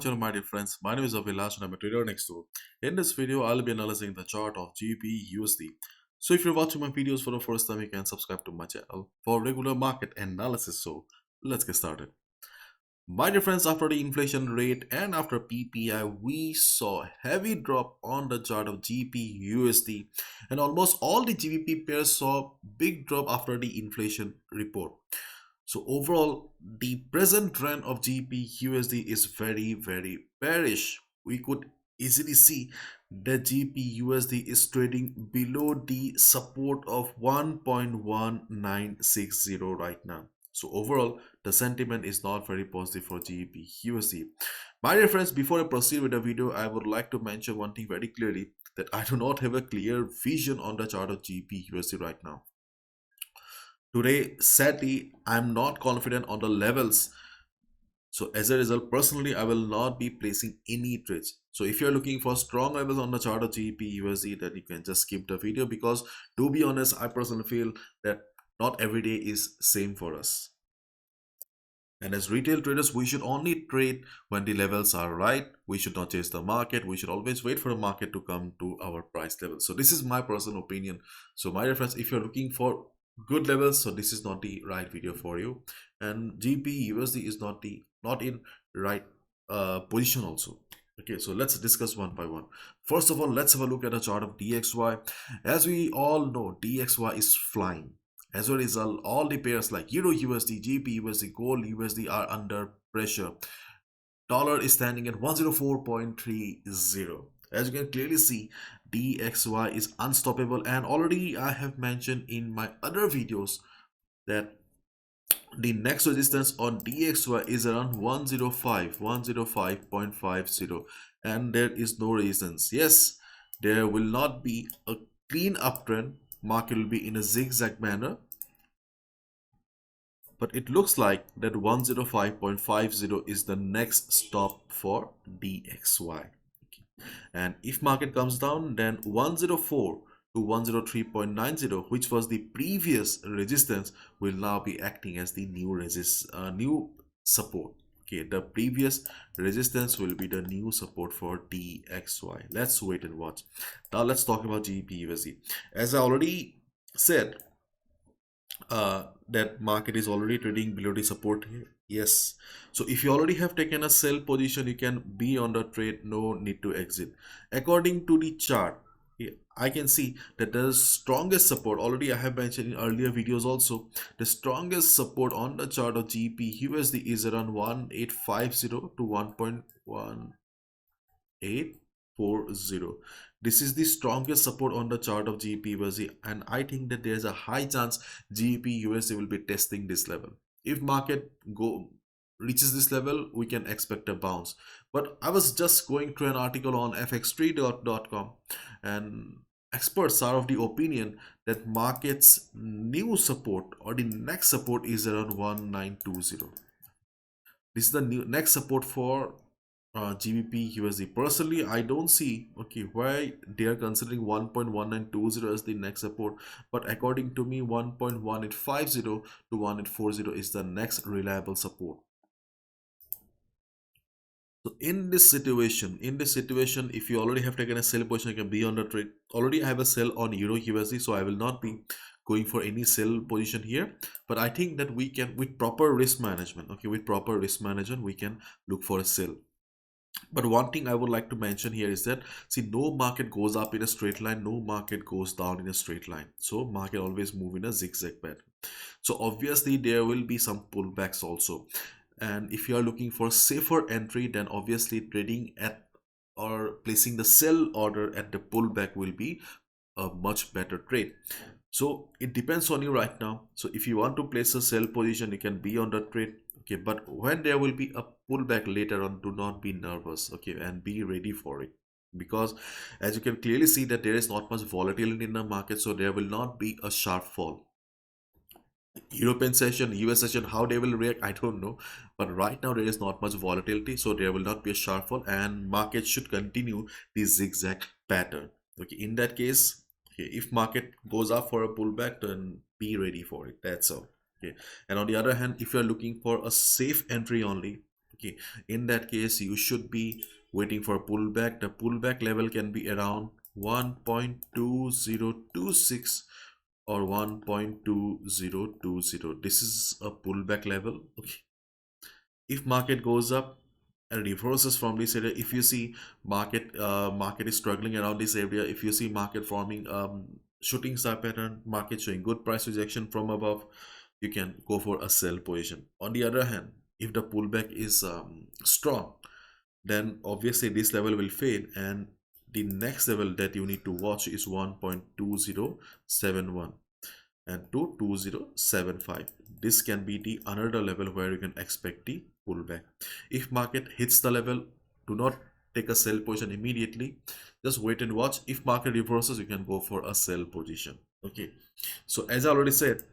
channel, my dear friends. My name is Abhilash and I'm a trader next door. In this video, I'll be analyzing the chart of GBPUSD. So if you're watching my videos for the first time, you can subscribe to my channel for regular market analysis. So let's get started. My dear friends, after the inflation rate and after PPI, we saw a heavy drop on the chart of GBPUSD, and almost all the GBP pairs saw big drop after the inflation report. So overall, the present trend of GBPUSD is very bearish. We could easily see that GBPUSD is trading below the support of 1.1960 right now. So overall, the sentiment is not very positive for GBPUSD. My dear friends, before I proceed with the video, I would like to mention one thing very clearly, that I do not have a clear vision on the chart of GBPUSD right now. Today, sadly, I'm not confident on the levels. So as a result, personally, I will not be placing any trades. So if you're looking for strong levels on the chart of GBPUSD, then you can just skip the video, because to be honest, I personally feel that not every day is same for us. And as retail traders, we should only trade when the levels are right. We should not chase the market. We should always wait for the market to come to our price level. So this is my personal opinion. So my dear friends, if you're looking for good levels, so this is not the right video for you. And GBPUSD is not in right position also. Okay, so let's discuss one by one. First of all, let's have a look at a chart of DXY. As we all know, DXY is flying. As a result, all the pairs like Euro USD, GBP Gold USD are under pressure. Dollar is standing at 104.30. As you can clearly see, DXY is unstoppable, and already I have mentioned in my other videos that the next resistance on DXY is around 105.50, and there is no resistance. Yes, there will not be a clean uptrend. Market will be in a zigzag manner, but it looks like that 105.50 is the next stop for DXY. And if market comes down, then 104 to 103.90, which was the previous resistance, will now be acting as the new support. Okay, the previous resistance will be the new support for DXY. Let's wait and watch. Now let's talk about GBPUSD. As I already said, that market is already trading below the support here. Yes, so if you already have taken a sell position, you can be on the trade, no need to exit. According to the chart, I can see that the strongest support, already I have mentioned in earlier videos also, the strongest support on the chart of GBPUSD is around 1850 to 1.1840. This is the strongest support on the chart of GBPUSD, and I think that there is a high chance GBPUSD will be testing this level. If market reaches this level, we can expect a bounce. But I was just going through an article on fx3.com, and experts are of the opinion that market's new support or the next support is around 1920. This is the next support for GBPUSD. Personally, I don't see why they are considering 1.1920 as the next support, but according to me, 1.1850 to 1840 is the next reliable support. So in this situation, if you already have taken a sell position, you can be on the trade. Already I have a sell on Euro USD, so I will not be going for any sell position here. But I think that we can, with proper risk management, we can look for a sell. But one thing I would like to mention here is that, see, no market goes up in a straight line, no market goes down in a straight line. So market always move in a zigzag pattern. So obviously there will be some pullbacks also. And if you are looking for safer entry, then obviously trading at or placing the sell order at the pullback will be a much better trade. So it depends on you right now. So if you want to place a sell position, you can be on the trade. Okay, but when there will be a pullback later on, do not be nervous, okay, and be ready for it, because as you can clearly see that there is not much volatility in the market, so there will not be a sharp fall. European session, US session, how they will react, I don't know, but right now there is not much volatility, so there will not be a sharp fall, and market should continue the zigzag pattern. Okay, in that case, okay, if market goes up for a pullback, then be ready for it. That's all. Okay, and on the other hand, if you are looking for a safe entry only, Okay, in that case, you should be waiting for a pullback. The pullback level can be around 1.2026 or 1.2020. This is a pullback level. Okay, if market goes up and reverses from this area, if you see market is struggling around this area, if you see market forming shooting star pattern, market showing good price rejection from above, you can go for a sell position. On the other hand, if the pullback is strong, then obviously this level will fail, and the next level that you need to watch is 1.2071 and to 2075. This can be the another level where you can expect the pullback. If market hits the level, do not take a sell position immediately. Just wait and watch. If market reverses, you can go for a sell position. Okay. So as I already said,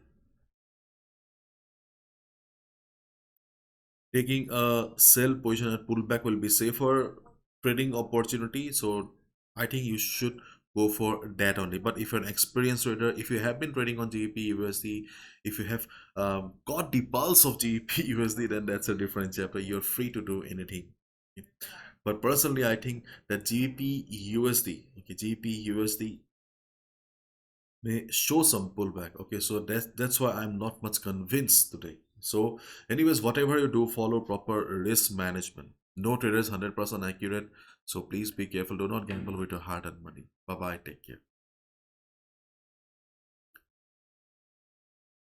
taking a sell position at pullback will be safer trading opportunity. So I think you should go for that only. But if you're an experienced trader, if you have been trading on GBPUSD, if you have got the pulse of GBPUSD, then that's a different chapter. You're free to do anything. Okay. But personally, I think that GBPUSD, okay, GBPUSD may show some pullback. Okay, so that's why I'm not much convinced today. So anyways, whatever you do, follow proper risk management. No trader is 100% accurate, so please be careful. Do not gamble with your hard-earned money. Bye bye, take care.